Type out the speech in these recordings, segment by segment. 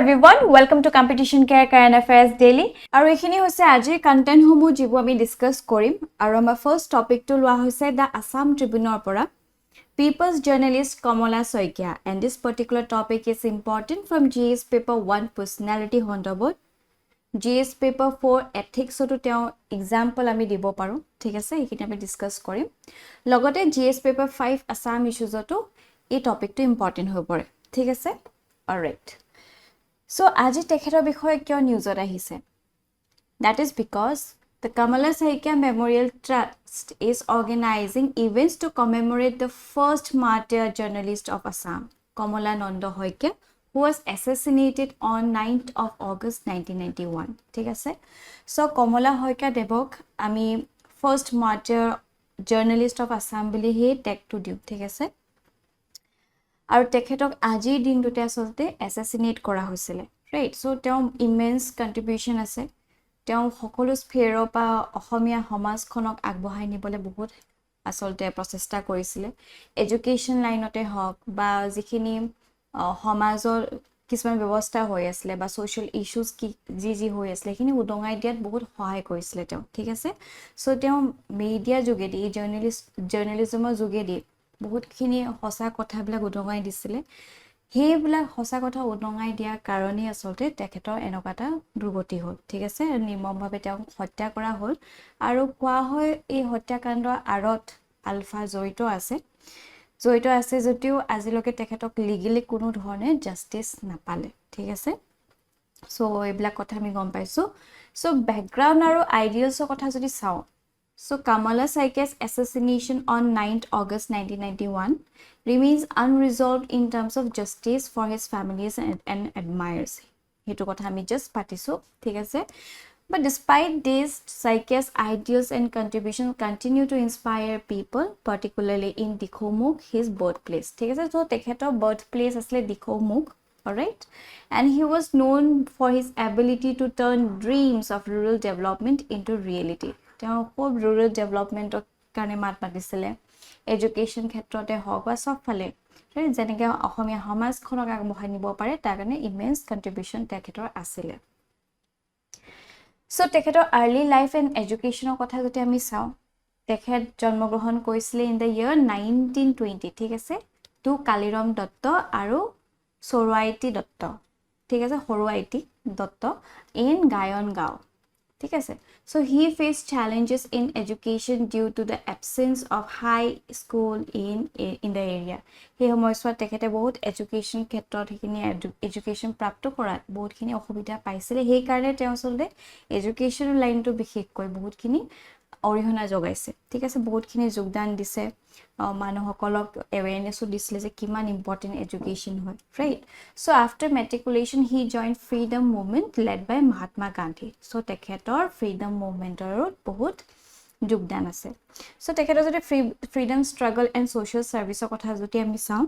everyone, welcome to Competition Care Current Affairs Daily. আৰু এইখিনি হৈছে আজিৰ কন্টেন্ট সমূহ যিবোৰ আমি ডিসকাস কৰিম আৰু আমাৰ ফাৰ্স্ট টপিকটো লোৱা হৈছে দা আসাম ট্ৰিবিউনৰ পৰা People's journalist Kamala Soikia, and this particular topic is important from GS paper 1 personality hondobot GS paper 4 ethics to tell example আমি দিব পাৰো ঠিক আছে এইখিনি আমি ডিসকাস কৰিম লগতে GS paper 5 Assam issues তো এই টপিকটো ইম্পৰ্টেন্ট হৈ পৰে ঠিক আছে অলৰাইট So, আজি তেখেতৰ বিষয়ে কিয় নিউজত আহিছে? That is because the Kamala Soikia Memorial Trust is organizing events to commemorate the first martyr journalist of Assam, Kamala Nanda Soikia, who was assassinated on 9th of August 1991. ঠিক আছে? So, Kamala Soikia Debok, আমি first martyr journalist of Assam বুলি হে tag to দিও, ঠিক আছে? আৰু তেখেতক আজিৰ দিনটোতে আসলতে অ্যাসাসিনেট কৰা হৈছিল ৰাইট সো তেওঁ ইমেন্স কন্ট্ৰিবিউশন আছে তেওঁ সকলো স্ফেয়াৰৰ পা অসমীয়া সমাজখনক আগবঢ়াই নিবলৈ বহুত আসলতে প্ৰচেষ্টা কৰিছিল এডুকেশন লাইনতে হওক বা যিখিনি সমাজৰ কিছুমান ব্যৱস্থা হৈ আছিল বা সোশ্যাল ইস্যুজ কি যি হৈ আছিল সেইখিনি উদঙাই দিয়াত বহুত সহায় কৰিছিল তেওঁ ঠিক আছে সো তেওঁ মিডিয়া যোগেদি জাৰ্নালিজমৰ যোগেদি বহুতখিনি হসা কথাবিলাক উদঙাই দিছিলে হেইবিলাক হসা কথা উদঙাই দিয়া কাৰণে আসলতে তেখেতৰ এনেকুৱাটা দুৰ্গতি হ'ল ঠিক আছে নিৰ্মমভাৱে তেওঁ হত্যা কৰা হ'ল আৰু কোৱা হয় এই হত্যাকাণ্ডৰ আৰত আলফা জড়িত আছে যদিও আজিলৈকে তেখেতক লিগেলি কোনো ধৰণে জাস্টিস নাপালে ঠিক আছে সো এইবিলাক কথা আমি গম পাইছো সো ব্যাকগ্ৰাউণ্ড আৰু আইডিয়ালছৰ কথা যদি চাও So, Kamala Soikia's assassination on 9th August 1991 remains unresolved in terms of justice for his families and admirers. Hetu kotha ami just patiso, thik ase. But despite this, Soikia's ideals and contributions continue to inspire people, particularly in Dikhomukh, his birthplace. Thik ase, so tekhetor birthplace asle Dikhomukh, alright? And he was known for his ability to turn dreams of rural development into reality. তেওঁ খুব rural development কাৰণে মাত মাতিছিলে education ক্ষেত্ৰতে হওক বা সব ফালে যেনেকৈ অসমীয়া সমাজখনক আগবঢ়াই নিব পাৰে তাৰ কাৰণে ইমেন্স কন্ট্ৰিবিউশন তেখেতৰ আছিল সো তেখেতৰ আৰ্লি লাইফ এণ্ড এডুকেশনৰ কথা যদি আমি চাও তেখেত জন্মগ্ৰহণ কৰিছিল ইন দ্য ইয়াৰ 1920 ঠিক আছে টু কালিৰাম দত্ত আৰু সৰুৱাইটি দত্ত ঠিক আছে সৰুৱাইটি দত্ত ইন গায়নগাঁও ঠিক আছে so he faced challenges in education due to the absence of high school in the area he সময়ছোৱাত তেখেতে বহুত এডুকেশন ক্ষেত্ৰত হিখিনি এডুকেশন প্ৰাপ্ত কৰাত বহুতখিনি অসুবিধা পাইছিল সেই কাৰণে তেওঁ চলতে এডুকেশন লাইনটো বিশেষকৈ বহুতখিনি অৰিহণা যোগাইছে ঠিক আছে বহুতখিনি যোগদান দিছে মানুহসকলক awareness দিছিলে যে কিমান ইম্পৰ্টেন্ট এডুকেশন হয় right so after matriculation he joined freedom movement led by Mahatma Gandhi so তেখেতৰ ফ্ৰীডম মুভমেন্টৰ বহুত যোগদান আছে সো তেখেতৰ যদি ফ্ৰীডম ষ্ট্ৰাগল এণ্ড সোশ্যাল সাৰ্ভিসৰ কথা যদি আমি চাও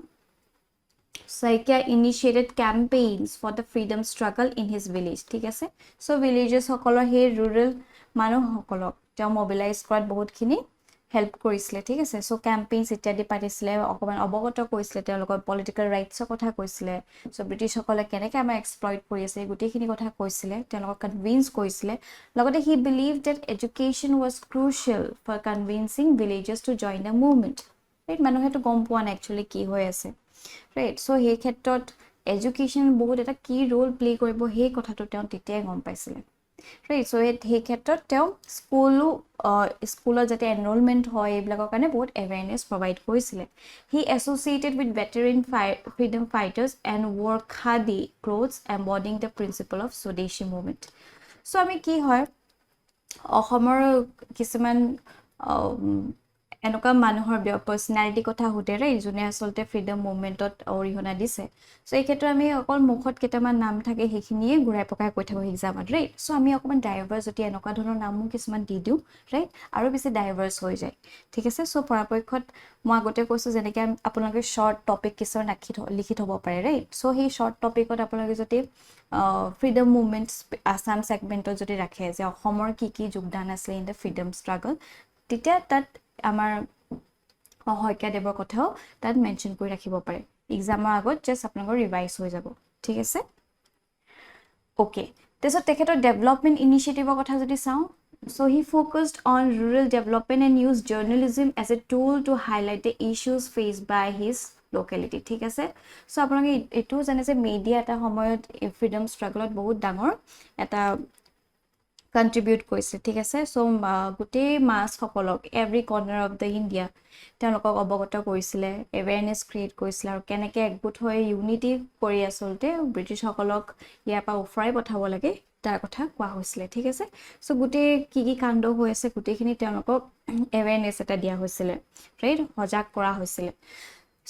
Soikia initiated campaigns for the freedom struggle in his village ঠিক আছে সো ভিলেজেস সকলৰ হে rural মানুহসকলক তেওঁ মোবিলাইজ কৰাত বহুতখিনি হেল্প কৰিছিল ঠিক আছে সো ক্যাম্পেইনস ইত্যাদি পাতিছিল অকমান অৱগত কৰিছিল তেওঁলোকৰ পলিটিক্যাল ৰাইটছৰ কথা কৈছিল সো ব্ৰিটিছ সকলে কেনেকৈ আমাৰ এক্সপ্লইট কৰি আছে গুটেখিনি কথা কৈছিল তেওঁলোকক কনভিন্স কৰিছিল লগতে হি believed that education was crucial for convincing villagers to join the movement right মানুহেটো গম পোৱা নাই একচুয়ালি কি হৈ আছে ৰাইট সো এই ক্ষেত্ৰত এডুকেশন বহুত এটা কি ৰোল প্লে কৰিব সেই কথাটো তেওঁ তেতিয়াই গম পাইছিল right so এই ক্ষেত্ৰত তেওঁ স্কুলত যাতে এনৰোলমেন্ট হয় এইবিলাকৰ কাৰণে বহুত awareness provide কৰিছিল he associated with veteran freedom fighters and wore khadi clothes embodying the principle of Swadeshi movement so আমি কি হয় অসমৰ কিছুমান এনেকুৱা মানুহৰ পাৰ্সোনালিটি কথা হতে ৰে জুনে আসলতে ফ্ৰীডম মুভমেন্টত অৰিহণা দিছে সো এই ক্ষেত্ৰত আমি অকল মুখত কেটামান নাম থাকে হেখিনিয়ে ঘুৰাই পকাই কৈ থাকো এক্সামত ৰাইট সো আমি অকমান ডাইভাৰ্স যদি এনেকুৱা ধৰণৰ নামও কিছুমান দি দিও ৰাইট আৰু বেছি ডাইভাৰ্স হৈ যায় ঠিক আছে সো পৰাপক্ষত মই আগতে কৈছো যেনেকৈ আপোনালোকে শৰ্ট টপিক কিছুমান লিখি থব পাৰে ৰাইট সো সেই শৰ্ট টপিকত আপোনালোকে যদি ফ্ৰীডম মুভমেন্টস আসাম সেগমেন্টত যদি ৰাখে যে অসমৰ কি যোগদান আছে ইন দ্য ফ্ৰীডম ষ্ট্ৰাগল তেতিয়া তাত আমাৰ Soikia দেৱৰ কথাও তাত মেনশন কৰি ৰাখিব পাৰে এক্সামৰ আগত জাস্ট আপোনালোকৰ ৰিভাইজ হৈ যাব ঠিক আছে Okay. তাৰপিছত তেখেতৰ ডেভেলপমেণ্ট ইনিচিয়েটিভৰ কথা যদি চাওঁ, so he focused on rural development and used journalism as a tool to highlight the issues faced by his locality. ঠিক আছে, so আপোনালোকে এইটো জানে যে মিডিয়া এটা সময়ত ফ্ৰীডম ষ্ট্ৰাগলত বহুত ডাঙৰ এটা কন্ট্ৰিবিউট কৰিছে, ঠিক আছে। চ' গোটেই মাছসকলক every corner of the India তেওঁলোকক অৱগত কৰিছিলে, এৱেৰনেছ ক্ৰিয়েট কৰিছিলে, আৰু কেনেকৈ একগোট হৈ ইউনিটি কৰি আচলতে ব্ৰিটিছসকলক ইয়াৰ পৰা উফৰাই পঠাব লাগে তাৰ কথা কোৱা হৈছিলে, ঠিক আছে। চ' গোটেই কি কাণ্ড হৈ আছে গোটেইখিনি তেওঁলোকক এৱেৰনেছ এটা দিয়া হৈছিলে, ৰাইট, সজাগ কৰা হৈছিলে।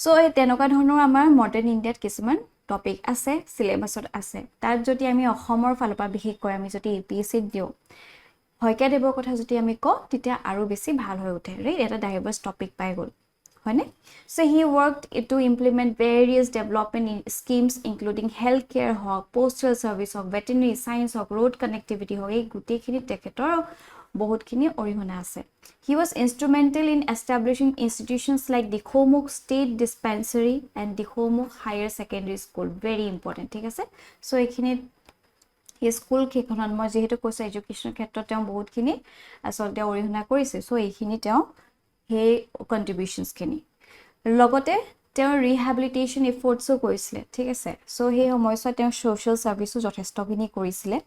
চ' এই তেনেকুৱা ধৰণৰ আমাৰ মডাৰ্ণ ইণ্ডিয়াত কিছুমান টপিক আছে, চিলেবাছত আছে। তাত যদি আমি অসমৰ ফালৰ পৰা বিশেষকৈ আমি যদি APSCত দিওঁ, শইকীয়াদেৱৰ কথা যদি আমি কওঁ তেতিয়া আৰু বেছি ভাল হৈ উঠে, ৰাইট, এটা ডাইভাৰ্ছ টপিক পাই গ'ল, হয়নে। So' he worked to implement various development schemes including health care হওক, পোষ্টেল ছাৰ্ভিচ হওক, ভেটেনেৰী চায়েন্স হওক, ৰোড কানেক্টিভিটি হওক, এই গোটেইখিনি তেখেতৰ বহুতখিনি অৰিহণা আছে। He was instrumental in establishing institutions like Dikhomukh State Dispensary and Dikhomukh Higher Secondary School. Very important, ঠিক আছে। চ' এইখিনিত এই স্কুল কেইখনত মই যিহেতু কৈছোঁ এডুকেশ্যনৰ ক্ষেত্ৰত তেওঁ বহুতখিনি আচলতে অৰিহণা কৰিছে, চ' এইখিনি তেওঁ সেই কণ্ট্ৰিবিউশ্যনছখিনি লগতে তেওঁ ৰিহেবিলিটেশ্যন এফৰ্টছো কৰিছিলে, ঠিক আছে। চ' সেই সময়ছোৱাত তেওঁ ছ'চিয়েল ছাৰ্ভিচো যথেষ্টখিনি কৰিছিলে।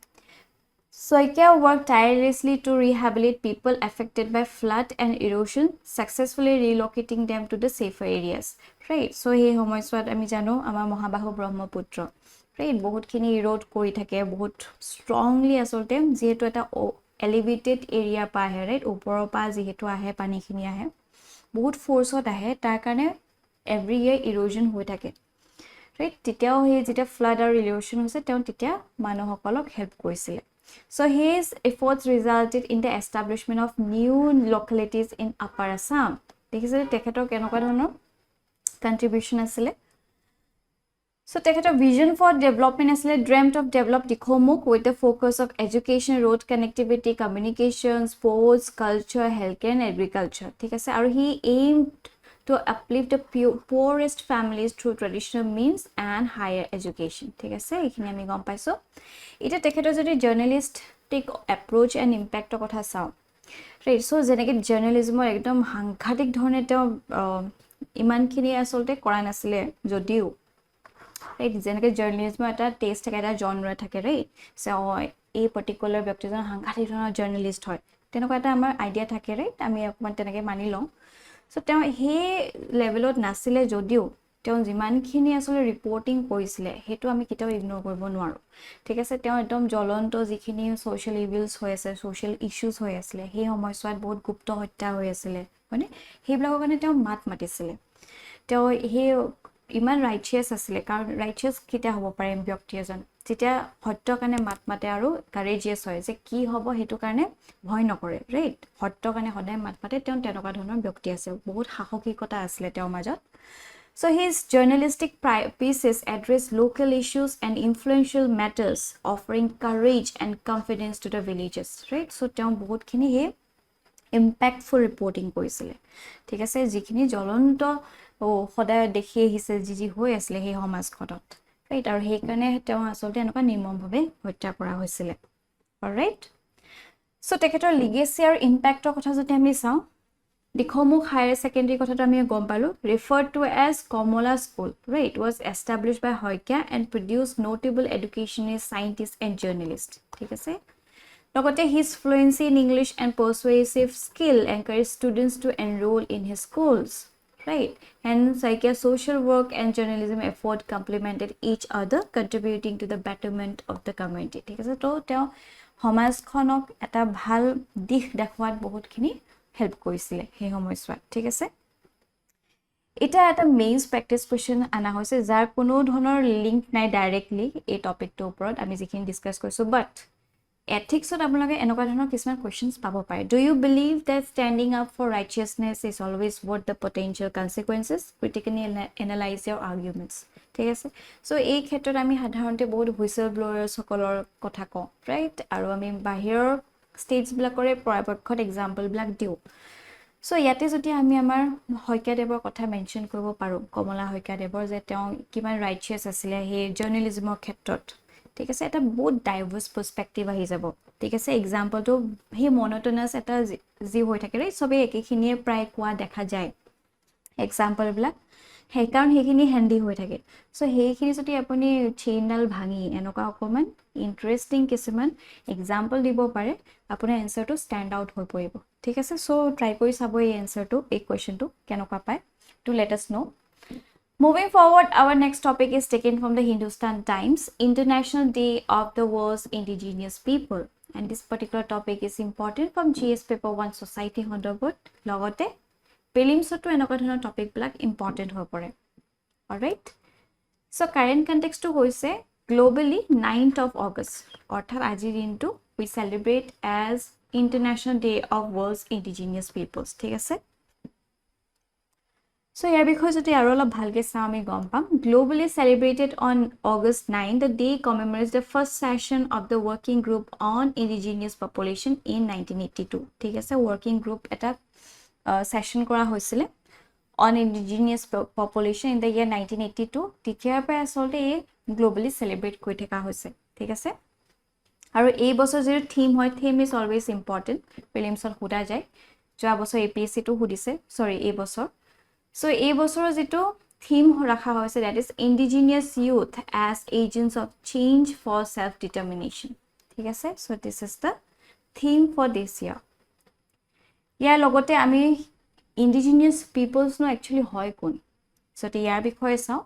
Soikia worked tirelessly to rehabilitate people affected by flood and erosion, successfully relocating them to the safer areas. Right? So, he homoiswat ami jano ama Mahabahu Brahmaputra. Right? বহুতখিনি ইৰোড কৰি থাকে, বহুত strongly আচলতে যেহেতু এটা elevated area পা আহে, right? ওপৰৰ পা যেহেতু আহে পানীখিনি আহে, বহুত ফোৰ্সত আহে, তাৰ কাৰণে every year erosion হৈ থাকে। Right? তেতিয়াও সেই যেতিয়া flood আৰু erosion হৈছে তেওঁ তেতিয়া মানুহসকলক হেল্প কৰিছিলে। So his efforts resulted in the establishment of new localities in Upper Assam. দেখিছে তেখেতৰ কেনেকুৱা ধৰণৰ কন্ট্ৰিবিউশ্যন আছিলে। So তেখেতৰ vision for development আছিলে dreamt of developed Dikhomukh with the focus of education, road connectivity, communication, sports, culture, healthcare and agriculture. ঠিক আছে, আৰু he aimed to uplift the poorest families through traditional means and higher education. ঠিক আছে, এইখিনি আমি গম পাইছো। এটা তেখেতৰ যদি জাৰ্নেলিষ্টিক এপ্ৰোচ এণ্ড ইম্পেক্টৰ কথা চাওঁ, ৰাইট, চ' যেনেকৈ জাৰ্নেলিজমৰ একদম সাংঘাতিক ধৰণে তেওঁ ইমানখিনি আচলতে কৰা নাছিলে যদিও, ৰাইট, যেনেকৈ জাৰ্নেলিজমৰ এটা টেষ্ট থাকে, এটা জনৰা থাকে, ৰাইট, চ' এই পাৰ্টিকুলাৰ ব্যক্তিজন সাংঘাতিক ধৰণৰ জাৰ্নেলিষ্ট হয়, তেনেকুৱা এটা আমাৰ আইডিয়া থাকে, ৰাইট, আমি অকণমান তেনেকৈ মানি লওঁ। চ' তেওঁ সেই লেভেলত নাছিলে যদিও তেওঁ যিমানখিনি আচলতে ৰিপৰ্টিং কৰিছিলে সেইটো আমি কেতিয়াও ইগন'ৰ কৰিব নোৱাৰোঁ, ঠিক আছে। তেওঁ একদম জ্বলন্ত যিখিনি ছ'চিয়েল ইভিলছ হৈ আছে, ছ'চিয়েল ইছ্যুজ হৈ আছিলে, সেই সময়ছোৱাত বহুত গুপ্ত হত্যা হৈ আছিলে, হয়নে, সেইবিলাকৰ কাৰণে তেওঁ মাত মাতিছিলে। তেওঁ সেই ইমান ৰাইচিয়াছ আছিলে, কাৰণ ৰাইচিয়াছ কেতিয়া হ'ব পাৰে ব্যক্তি এজন যেতিয়া সত্যৰ কাৰণে মাত মাতে আৰু কাৰেজিয়াছ হয়, যে কি হ'ব সেইটো কাৰণে ভয় নকৰে, ৰাইট, সত্যৰ কাৰণে সদায় মাত মাতে, তেওঁ তেনেকুৱা ধৰণৰ ব্যক্তি আছে, বহুত সাহসিকতা আছিলে তেওঁৰ মাজত। So his journalistic pieces address local issues and influential matters, offering courage and confidence to the villagers, right? So তেওঁ বহুতখিনি হে impactful reporting কৰিছিলে, ঠিক আছে, যিখিনি জ্বলন্ত সদায় দেখি আহিছে যি হৈ আছিলে সেই সমাজখনত, ৰাইট, আৰু সেইকাৰণে তেওঁ আচলতে এনেকুৱা নিৰ্মমভাৱে হত্যা কৰা হৈছিলে, অলৰাইট। চ' তেখেতৰ লিগেচি আৰু ইম্পেক্টৰ কথা যদি আমি চাওঁ, Dikhomukh Higher Secondary কথাটো আমি গম পালো, referred to as Komala School, right, was established by Hoikia and produced notable educationists, scientists and journalists, ঠিক আছে। লগতে his fluency in English and persuasive skill encouraged students to enroll in his schools, right, and Hoikia's social work and journalism effort complemented each other, contributing to the betterment of the community, ঠিক আছে। তো তেওঁ সমাজখনক এটা ভাল দিশ দেখুৱাত বহুতখিনি help কৰিছিলে সেই সময়ছোৱাত, ঠিক আছে। এটা এটা মেইনছ প্ৰেক্টিছ কুৱেশ্যন অনা হৈছে যাৰ কোনো ধৰণৰ লিংক নাই ডাইৰেক্টলি এই টপিকটোৰ ওপৰত আমি যিখিনি ডিছকাছ কৰিছোঁ, বাট এথিক্সত আপোনালোকে এনেকুৱা ধৰণৰ কিছুমান কুৱেশ্যনছ পাব পাৰে। Do you believe that standing up for righteousness is always worth the potential consequences, critically analyse your arguments, ঠিক আছে। চ' এই ক্ষেত্ৰত আমি সাধাৰণতে বহুত হুইচেল ব্ল'য়াৰ্ছসকলৰ কথা কওঁ, ৰাইট, আৰু আমি বাহিৰৰ ষ্টেটছবিলাকৰে পৰাপক্ষত এক্সাম্পলবিলাক দিওঁ। চ' ইয়াতে যদি আমি আমাৰ শইকীয়াদেৱৰ কথা মেনশ্যন কৰিব পাৰোঁ, কমলা শইকীয়াদেৱৰ, যে তেওঁ কিমান ৰাইচিয়াছ আছিলে সেই জাৰ্নেলিজমৰ ক্ষেত্ৰত, ঠিক আছে এটা বহুত ডাইভাৰ্স পার্সপেক্টিভ আহি যাব ঠিক আছে এক্সাম্পলটো হে মনোটোনাস এটা জি হৈ থাকে ৰে সবে একেখিনিয়ে প্ৰায় কোৱা দেখা যায় এক্সাম্পল বিলাক সেই কাৰণ সেইখিনি হ্যান্ডি হৈ থাকে সো সেইখিনি যদি আপুনি চেইনডাল ভাঙি এনেকুৱা অকমান ইন্টাৰেষ্টিং কিছুমান এক্সাম্পল দিব পাৰে আপোনাৰ এনসাৰটো ষ্টেণ্ড আউট হৈ পৰিব ঠিক আছে সো ট্ৰাই কৰি চাব এই এনসাৰটো এই কোৱেশ্চনটো কেনেকুৱা পায় to let us know moving forward our next topic is taken from the Hindustan Times International Day of the World's Indigenous People and this particular topic is important from GS paper 1 society সন্দৰ্ভত লগতে প্ৰিলিমছটো এনেকুৱা ধৰণৰ topic বিলাক important হৈ পৰে alright so current কনটেক্সটটো হৈছে globally 9th of August অৰ্থাৎ আজিৰ দিনটো we celebrate as International Day of World's Indigenous Peoples ঠিক আছে সো ইয়াৰ বিষয়ে যদি আৰু অলপ ভালকে চাওঁ আমি গম পাম globally celebrated on August 9 the day commemorates the first session of the working group on indigenous population in 1982 ঠিক আছে working group এটা session কৰা হৈছিল on indigenous population in the year 1982 তেতিয়াৰ পৰা আসলতে এই globally celebrate কৰি থকা হৈছে ঠিক আছে আৰু এই বছৰ যে থিম হয় থিম is always important প্ৰিলিমছত সোধা যায় যোৱা বছৰ APSC টো সুধিছে সৰি এই বছৰ সো এই বছৰৰ যেটো থিম ৰাখা হৈছে that is indigenous youth as agents of change for self determination ঠিক আছে so this is the theme for this year ইয়াৰ লগতে আমি indigenous peoples no actually হয় কোন so ইয়াৰ বিষয়ে চাও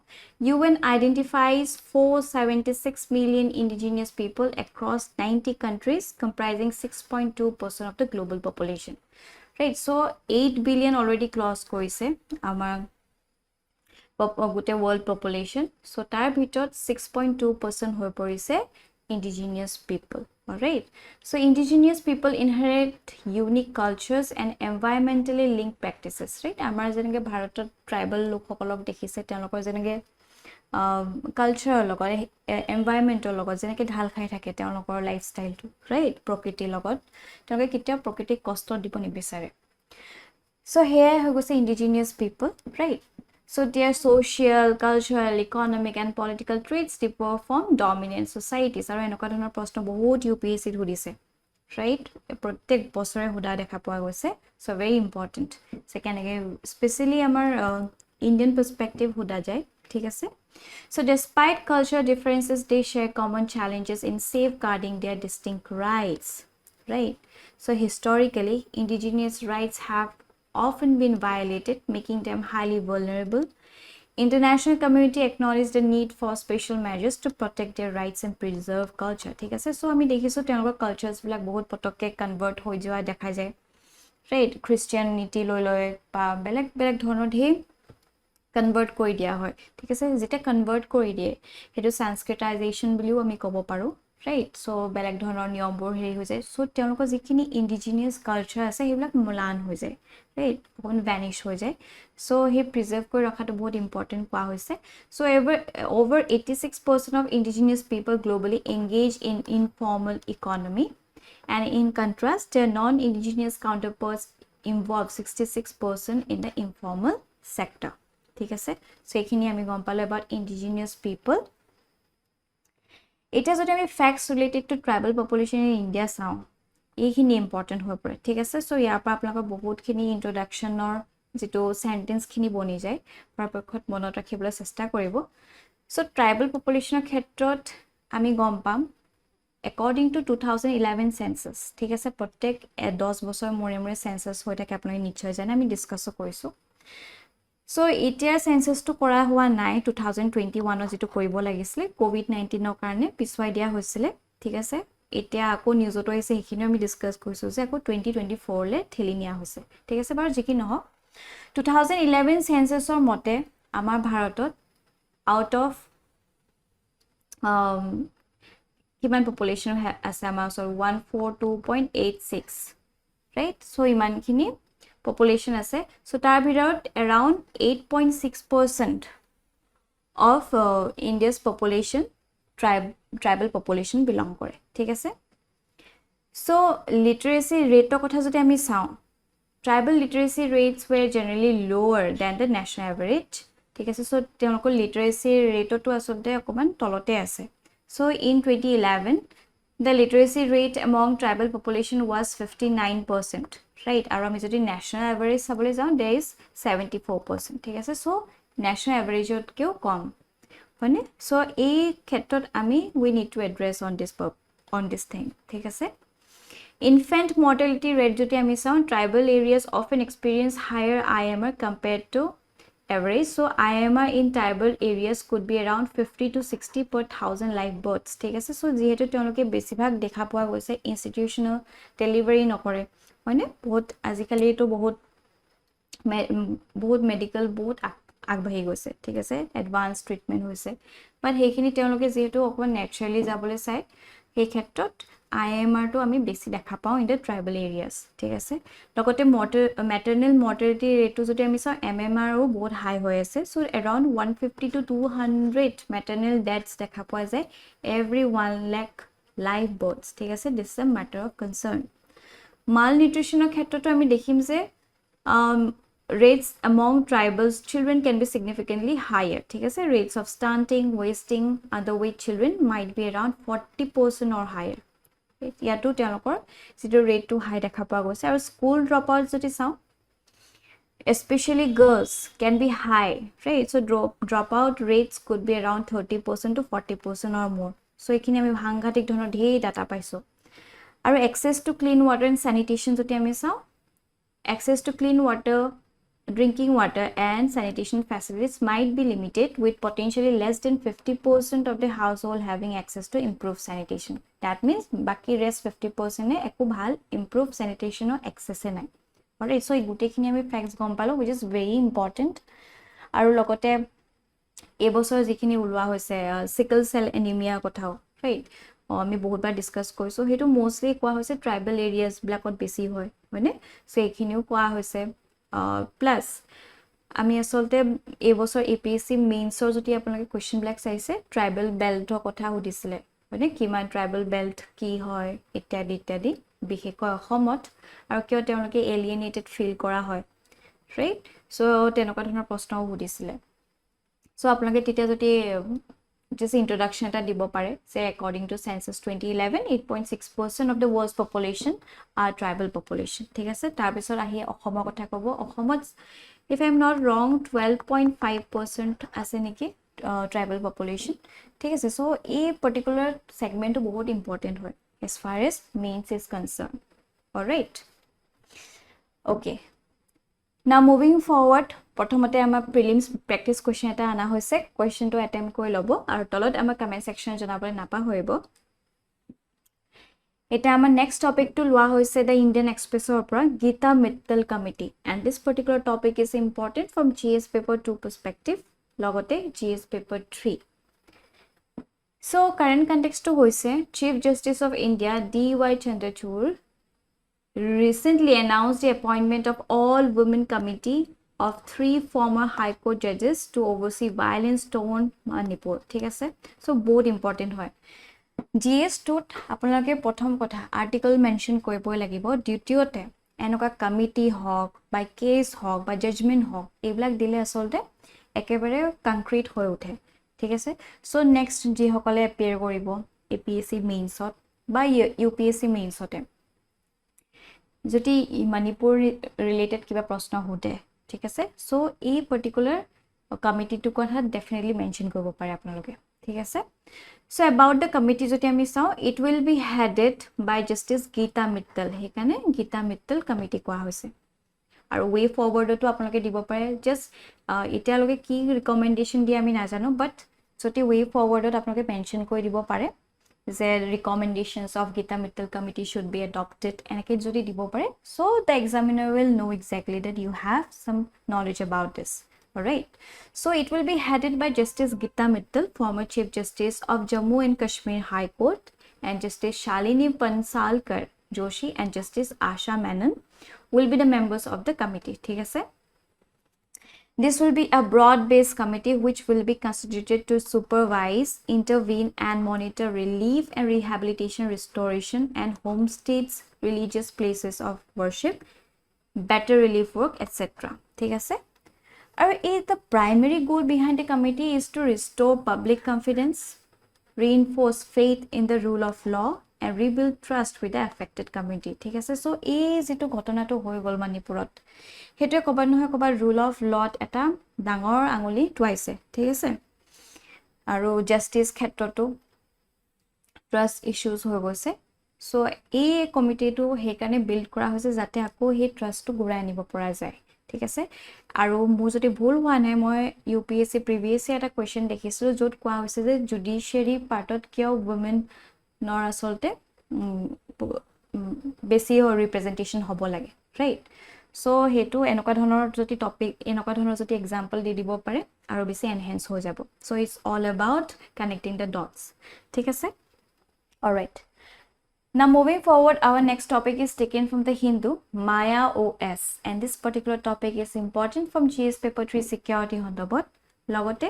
UN identifies 476 million indigenous people across 90 countries comprising 6.2% of the global population right so 8 billion already cross কৰিছে আমাৰ গোটে world population so তাৰ ভিতৰত 6.2% হৈ পৰিছে indigenous people alright so indigenous people inherit unique cultures and environmentally linked practices right আমাৰ যেনেকে ভাৰতত ট্ৰাইবেল লোকসকলক দেখিছে তেওঁলোকৰ যেনেকে কালচাৰৰ লগত এনভায়ৰনমেন্টৰ লগত যেনেকে ঢাল খাই থাকে তেওঁলোকৰ লাইফষ্টাইলটো ৰাইট প্ৰকৃতিৰ লগত তেওঁলোকে কেতিয়া প্ৰকৃতিক কষ্ট দিব নিবিচাৰে so here হৈ গৈছে indigenous people right so their social cultural economic and political traits differ from dominant societies আৰু এনেকুৱা ধৰণৰ প্ৰশ্ন বহুত UPSC সুধিছে right প্ৰত্যেক বছৰে সুধা দেখা পোৱা গৈছে so very important second again especially আমাৰ Indian perspective সুধা যায় ঠিক আছে so despite cultural differences they share common challenges in safeguarding their distinct rights right so historically indigenous rights have often been violated making them highly vulnerable international community acknowledged the need for special measures to protect their rights and preserve culture ঠিক আছে so আমি দেখিছো তেওঁলোকৰ কালচাৰস বিলাক বহুত পটককে convert হৈ যোৱা দেখা যায় right christianity লৈ বা বেলেগ বেলেগ ধৰণৰ ধে কনভাৰ্ট কৰি দিয়া হয় ঠিক আছে যেটা কনভাৰ্ট কৰি দিয়ে হেতু সংস্কৃতাইজেশন বুলিও আমি ক'ব পাৰো right so বেলেগ ধৰণৰ নিয়মবোৰ হেৰি হৈ যায় so তেওঁলোকৰ যিখিনি indigenous culture আছে সেইবিলাক মলান হৈ যায় right অকন ভ্যানিশ হৈ যায় so হে প্ৰিজাৰ্ভ কৰি ৰখাটো বহুত ইম্পৰ্টেন্ট কোৱা হৈছে so over 86% of indigenous people globally engage in informal economy and in contrast their non-indigenous counterparts involve 66% in the informal sector ঠিক আছে so এইখিনি আমি গম পালো about indigenous people এটা যদি আমি facts related to tribal population in India চাও এইখিনি ইম্পৰ্টেন্ট হৈ পৰে ঠিক আছে সো ইয়াৰ পৰা আপোনালোকৰ বহুতখিনি ইন্ট্ৰোডাকচনৰ যেটো সেন্টেন্স খিনি বনি যায় পৰপক্ষত মনত ৰাখিবলৈ চেষ্টা কৰিব সো ট্ৰাইবেল পপুলেশনৰ ক্ষেত্ৰত আমি গম পাম according to 2011 census ঠিক আছে প্ৰত্যেক 10 বছৰ মূৰে মূৰে সেন্সাস হৈ থাকে আপোনালোকে নিশ্চয় জানে আমি ডিসকাস কৰিছো সো এতিয়া সেন্সাসটো কৰা হোৱা নাই 2021 যেটো কৰিব লাগিছিল কোভিড-19 ৰ কাৰণে পিছুৱাই দিয়া হৈছিল ঠিক আছে এতিয়া আকৌ নিউজত হৈছে এইখিনি আমি ডিসকাস কৰিছো যে আকৌ 2024 লে ঠেলি নিয়া হৈছে ঠিক আছে বাৰু যি কি নহওক 2011 সেন্সাসৰ মতে আমাৰ ভাৰতত আউট অফ কিমান পপুলেশন আছে আমাৰ 142.86 ৰাইট সো ইমানখিনি population আছে so tar ভিতৰত around 8.6% of India's population tribal population belong কৰে ঠিক আছে so literacy rate কথা যদি আমি চাও tribal literacy rates were generally lower than the national average ঠিক আছে so তেওঁলোকৰ literacy rate তো আসলতে অকমান তলতে আছে So in 2011 the literacy rate among tribal population was 59%, right? Aru ami jodi national average sabole jao there is 74%, thik ase. So national average ot keu kom hone. So ei khetrot ami we need to address on this thing, thik ase. Infant mortality rate jodi ami sao, tribal areas often experience higher IMR compared to average. So IMR in tribal areas could be around 50 to 60 per 1000 live births, thik ase. So jehetu teoloke besibhag dekha poa goise institutional delivery nokore hone, bahut azikali to bahut medical bahut আগবাঢ়ি গৈছে, ঠিক আছে, advance treatment হৈছে, বাট সেইখিনি তেওঁলোকে যেহেতু অকণমান naturally যাবলৈ চায়, সেই ক্ষেত্ৰত IMRটো আমি বেছি দেখা পাওঁ ইন দ্য ট্ৰাইবেল এৰিয়াছ, ঠিক আছে। লগতে মেটাৰনেল মৰ্টেলিটি ৰেটটো যদি আমি চাওঁ MMRও বহুত হাই হৈ আছে। চ' এৰাউণ্ড 150 to 200 মেটাৰনেল ডেথছ দেখা পোৱা যায় এভৰি 1 লাখ লাইভ বাৰ্থছ, ঠিক আছে। This is a matter of concerned. মাল নিউট্ৰিশ্যনৰ ক্ষেত্ৰতো আমি দেখিম যে rates among tribals children can be significantly higher, ঠিক আছে। Rates of stunting, wasting, underweight children might be around 40% or higher. ইয়াতো তেওঁলোকৰ যিটো ৰেটটো হাই দেখা পোৱা গৈছে। আৰু স্কুল ড্ৰপ আউট যদি চাওঁ, especially girls can be high, right? So drop out rates could be around 30% to 40% or more. So এইখিনি আমি সাংঘাতিক ধৰণৰ ঢেৰ ডাটা পাইছোঁ। আৰু access to clean water and sanitation যদি আমি চাওঁ, access to clean water, drinking water and sanitation facilities might be limited, with potentially less than 50% of the household having access to improved sanitation. That means baki rest 50% e ekku bhal improved sanitation or access e nai. Alright, so gute khini ami facts gom palo, which is very important. Aru logote ebosor jikhini ulwa hoise sickle cell anemia kothao, right? আমি বহুতবাৰ discuss কৰিছো, হেতু mostly কোৱা হৈছে tribal areas ব্ল্যাকত বেছি হয় হয়নে। So এইখিনিও কোৱা হৈছে। প্লাস আমি আসলতে এই বছৰ APSC মেইনছৰ যদি আপোনালোকে কোৱেশ্চন ব্ল্যাক চাইছে, ট্ৰাইবেল বেল্টৰ কথা সুধিছিলে হয়নে, কিমান ট্ৰাইবেল বেল্ট কি হয় ইত্যাদি ইত্যাদি, বিশেষকৈ অসমত, আৰু কিয় তেওঁলোকে এলিয়েনেটেড ফিল কৰা হয়, ৰাইট। সো তেনেকুৱা ধৰণৰ প্ৰশ্নও সুধিছিলে। সো আপোনালোকে তেতিয়া যদি just introduction এটা দিব পাৰে যে according to census 2011 8.6% of the world's population are tribal population, ঠিক আছে। তাৰ পিছত আহি অসমৰ কথা ক'ব। অসমত if I'm not wrong 12.5% আছে নেকি tribal population, ঠিক আছে। সো এই particular segmentটো বহুত important হয় as far as mains is concerned, all right, okay. Now moving forward, প্ৰথমতে আমাৰ প্ৰিলিমছ প্ৰেক্টিছ কোৱেশ্চন এটা আনা হৈছে, কোৱেশ্চনটো এটেম্প্ট কৰি ল'ব আৰু তলত আমাৰ কমেন্ট সেকশন জনাবলৈ নাপাহৰিব। এটা আমাৰ নেক্সট টপিকটো লোৱা হৈছে দ্য ইণ্ডিয়ান এক্সপ্ৰেছৰ পৰা Gita Mittal committee, and this particular topic is important from GS paper 2 পাৰ্সপেক্টিভ, লগতে GS পেপাৰ 3। সো কাৰেণ্ট কনটেক্সটটো হৈছে chief justice of India DY Chandrachud recently announced the appointment of all women committee of 3 former high court judges to oversee violence torn Manipur, ঠিক আছে। So বহুত important হয়। GS2ত আপোনালোকে প্ৰথম কথা article mention কৰিবই লাগিব, দ্বিতীয়তে এনেকুৱা কমিটি হওক বা কেছ হওক বা জাজমেণ্ট হওক এইবিলাক দিলে আচলতে একেবাৰে কনক্ৰিট হৈ উঠে, ঠিক আছে। সো নেক্সট যিসকলে এপিয়াৰ কৰিব APSC মেইনছত বা UPSC মেইনছতে যদি মণিপুৰ ৰিলেটেড কিবা প্ৰশ্ন সোধে, ঠিক আছে। সো এই পাৰ্টিকুলাৰ কমিটিটোৰ কথা ডেফিনেটলি মেনশন কৰিব পাৰে আপোনালোকে, ঠিক আছে। সো এবাউট দ্য কমিটি যদি আমি চাওঁ, it will be headed by justice Geeta Mittal, সেইকাৰণে গীতা মিত্তল কমিটি কোৱা হৈছে। আৰু ৱে ফৰৱাৰ্ডতো আপোনালোকে দিব পাৰে, জাষ্ট এতিয়ালৈকে কি ৰিকমেণ্ডেশ্যন দিয়ে আমি নাজানো, বাট যদি ৱে ফৰৱাৰ্ডত আপোনালোকে মেনশন কৰি দিব পাৰে যে recommendations of Gita Mittal committee should be adopted, এনেকৈ যদি দিব পাৰে, so the examiner will know exactly that you have some knowledge about this, all right. So it will be headed by Justice Gita Mittal, former Chief Justice of Jammu and Kashmir High Court, and Justice Shalini Pansalkar Joshi and Justice Asha Menon will be the members of the committee, ঠিক আছে। This will be a broad-based committee which will be constituted to supervise, intervene, and monitor relief and rehabilitation, restoration, and homestays, religious places of worship, better relief work, etc. ঠিক আছে। আৰু the primary goal behind the committee is to restore public confidence, reinforce faith in the rule of law and rebuild trust with the affected community ঠিক আছে so এই যেটো ঘটনাটো হৈ গল মণিপুৰত হেটো কবা নহয় কবা rule of law এটা ডাঙৰ আঙুলি টুৱাইছে ঠিক আছে আৰু জাস্টিস ক্ষেত্ৰটো ট্ৰাষ্ট ইস্যুজ হৈ গৈছে সো এই কমিটিটো হেকাৰণে বিল্ড কৰা হৈছে যাতে আকৌ হে ট্ৰাষ্টটো ঘূৰাই আনিব পৰা যায় ঠিক আছে আৰু মোৰ যদি ভুল হোৱা নাই মই UPSC প্ৰিভিয়াস এটা কোৱেশ্চন দেখিছিলো য'ত কোৱা হৈছে যে জুডিশিয়াৰী পাৰ্টত কিয় women নৰ আসলতে বেছি ৰিপ্ৰেজেন্টেশন হ'ব লাগে ৰাইট সো হেতু এনেকুৱা ধৰণৰ যদি টপিক এনেকুৱা ধৰণৰ যদি এক্সাম্পল দি দিব পাৰে আৰু বেছি এনহেন্স হৈ যাব so it's all about connecting the dots ঠিক আছে alright Now moving forward, our next topic is taken from the Hindu, Maya OS. And this particular topic is important from GS paper 3 security hondobot. Logote,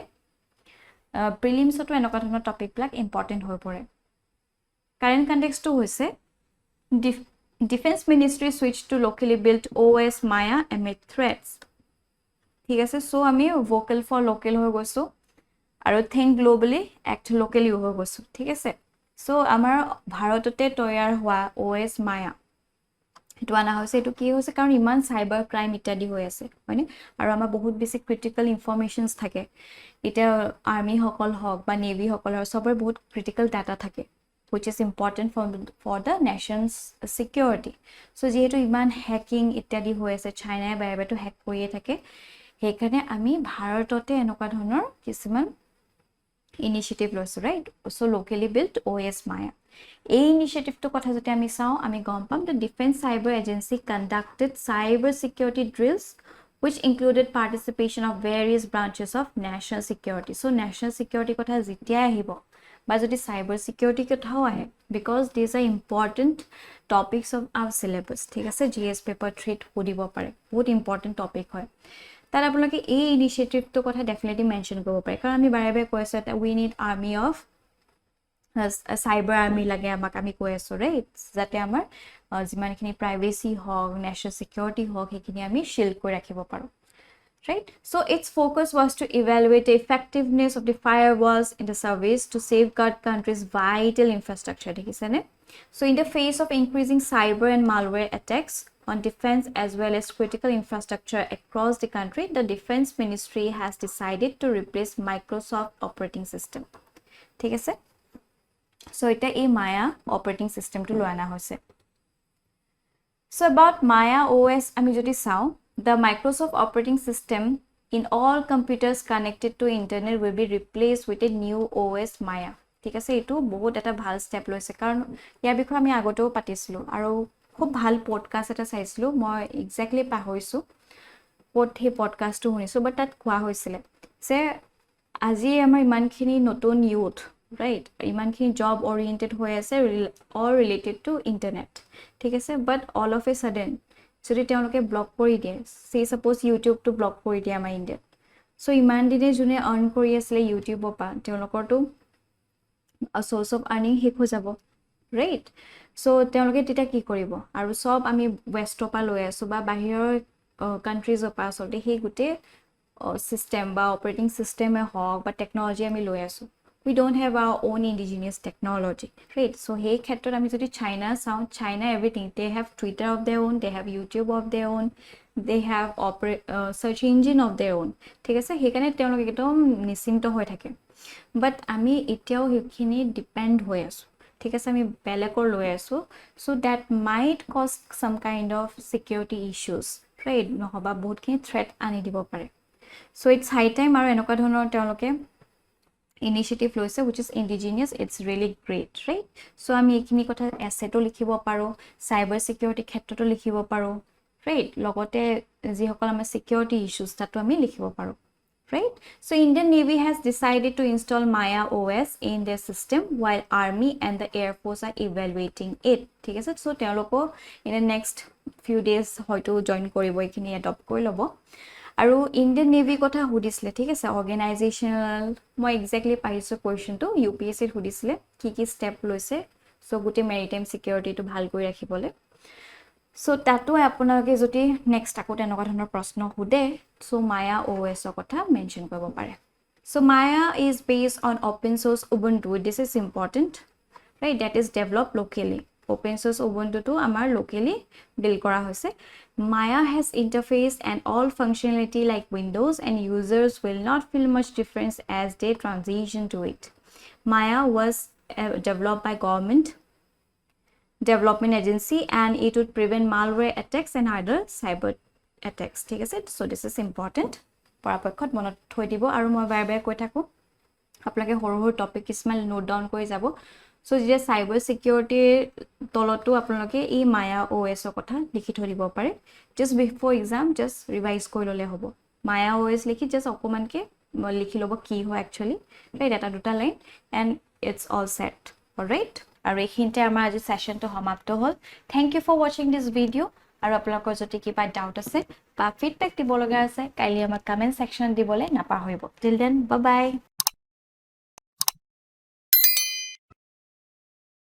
prelims to enokathono topic black important hoi pore. Current context to hoise, Defense Ministry switched to locally built OS Maya amid threats. ঠিক আছে so আমি vocal for local হৈ গৈছো আৰু think globally act locally হৈ গৈছো ঠিক আছে সো আমাৰ ভাৰততে তৈয়াৰ হোৱা OS মায়া এটো আনা হৈছে এটো কি হৈছে কাৰণ ইমান সাইবাৰ ক্ৰাইম ইত্যাদি হৈ আছে হয়নে আৰু আমাৰ বহুত বেছি ক্ৰিটিক্যাল ইনফৰমেশনস থাকে এটা আৰ্মি হকল হক বা নেভি হকলৰ সবৰ বহুত ক্ৰিটিক্যাল ডাটা থাকে which is important for the nation's security so যেহেতু ইমান হ্যাকিং ইত্যাদি হৈ আছে চাইনাই বাইবেটো হ্যাক কৰিয়ে থাকে হেকানে আমি ভাৰততে এনেকুৱা ধৰণৰ কিছুমান initiative loisu right so locally built OS Maya এই initiative to কথা যদি আমি চাও আমি গম পাম the Defense Cyber Agency conducted cyber security drills which included participation of various branches of national security so national security কথা যেতিয়া আহিব বা যদি cyber security কথাও আহে because these are important topics of our syllabus ঠিক আছে GS paper 3 পঢ়িব পাৰে বহুত important topic হয় তাৰ আপোনালোকে এই ইনিশিয়েটিভ তো কথা ডেফিনেটলি মেনশন কৰিব পাৰে কাৰণ আমি বাৰে বাৰে কৈ আছো এটা we need army of cyber army লাগে আমাক আমি কৈ আছো ৰাইট যাতে আমাৰ যিমানখিনি প্ৰাইভেসি হক নেশ্যনেল সিকিউৰিটি হক হেখিনি আমি শিল্ড কৰি ৰাখিব পাৰো right so its focus was to evaluate the effectiveness of the firewalls in the service to safeguard countries vital infrastructure dekhisene so in the face of increasing cyber and malware attacks on defense as well as critical infrastructure across the country the defense ministry has decided to replace Microsoft operating system ঠিক আছে so এটা এই Maya operating system to লোৱা হৈছে so about Maya OS আমি যদি চাও the Microsoft operating system in all computers connected to internet will be replaced with a new OS Maya ঠিক আছে এটো বহুত এটা ভাল স্টেপ লৈছে কাৰণ ইয়াৰ বিষয়ে আমি আগতেও পাতিছিলো আৰু খুব ভাল পডকাস্ট এটা চাইছিলো মই এক্স্যাক্টলি পাহৰিছো হে পডকাস্টটো শুনিছো বাট তাত কোৱা হৈছিল যে আজি আমাৰ ইমানখিনি নতুন ইউথ ৰাইট ইমানখিনি জব ওৰিয়েন্টেড হৈ আছে অল ৰিলেটেড টু ইন্টাৰনেট ঠিক আছে বাট অল অফ এ সাডেন যদি তেওঁলোকে ব্লক কৰি দিয়ে সে সাপোজ ইউটিউব টু ব্লক কৰি দিয়ে আমাৰ ইণ্ডিয়াত সো ইমান দিনে জুনে আৰ্ন কৰি আছিল ইউটিউবৰ পৰা তেওঁলোকৰটো সোৰ্স অফ আৰ্নিং হেক হৈ যাব ৰাইট সো তেওঁলোকে তেতিয়া কি কৰিব আৰু সব আমি ওয়েষ্টৰ পৰা লৈ আছো বা বাহিৰৰ কান্ট্ৰিজৰ পৰা আসলতে সেই গুটে সিস্টেম বা অপাৰেটিং সিস্টেমে হওক বা টেকনলজি আমি লৈ আছো we don't have our own indigenous technology right so hey ক্ষেত্ৰত আমি যদি চাইনা চাও China everything they have Twitter of their own they have YouTube of their own they have search engine of their own ঠিক আছে হেকানে তেওঁলোকে একদম নিশ্চিন্ত হৈ থাকে বাট আমি এতিয়াও হেখিনি ডিপেন্ড হৈ আছো ঠিক আছে আমি বেলেকৰ লৈ আছো so that might cause some kind of security issues right নহবা বহুতখিনি threat আনি দিব পাৰে so it's high time আৰু এনেকুৱা ধৰণৰ তেওঁলোকে initiative লৈছে which is indigenous it's really great right so আমি এখিনি কথা এসেটো লিখিব পাৰো cyber security ক্ষেত্ৰটো লিখিব পাৰো right লগতে যি সকল আমাৰ security issues তাতো আমি লিখিব পাৰো right so Indian Navy has decided to install Maya OS in their system while Army and the Air Force are evaluating it ঠিক আছে so তেওঁলোকো in the next few days হয়তো জয়েন কৰিব এখিনি এডপ্ট কৰি লব আৰু ইন্ডিয়ান নেভি কথা হুদিছিলে ঠিক আছে অৰ্গানাইজেশনাল মই এক্স্যাক্টলি পাইছো কোৱেশ্চনটো UPSC হুদিছিলে কি স্টেপ লৈছে সো গুটি মেৰিটাইম সিকিউৰিটিটো ভাল কৰি ৰাখিবলে সো তাতো আপোনালোকে যদি নেক্সট আকো তেনেকুৱা ধৰণৰ প্ৰশ্ন হুদে সো মায়া OS কথা মেনশন কৰিব পাৰে So Maya is based on open source Ubuntu. This is important, right? That is developed locally. Open source Ubuntu to amar locally build kora hoise. Maya has interface and all functionality like Windows, and users will not feel much difference as they transition to it. Maya was developed by government development agency, and it would prevent malware attacks and other cyber attacks. ঠিক আছে, so this is important. পৰাপক্ষত মনত থৈ দিব, আৰু মই বাৰে বাৰে কৈ থাকো আপোনালোকে সৰু সৰু টপিক কিছুমান নোট ডাউন কৰি যাব। সো যেতিয়া চাইবাৰ সিকিউৰিটিৰ তলতো আপোনালোকে এই মায়া OS ৰ কথা লিখি থৈ দিব পাৰে। জাস্ট বিফোৰ এক্সাম জাস্ট ৰিভাইজ কৰি ল'লে হ'ব। মায়া OS লিখি জাস্ট অকমানকে লিখি ল'ব কি হয় একচুয়ালি, ৰাইট? এটা দুটা line and it's all set, alright? আৰু এইখিনিতে আমাৰ আজি সেশনটো সমাপ্ত হ'ল। থেংক ইউ ফৰ ৱাচিং দিছ ভিডিঅ'। আৰু আপোনালোকৰ যদি কিবা ডাউট আছে বা ফিডবেক দিব লগা আছে, কাইলৈ আমাক কমেণ্ট সেকশ্যনত দিবলৈ নাপাহৰিব। Till then, bye bye.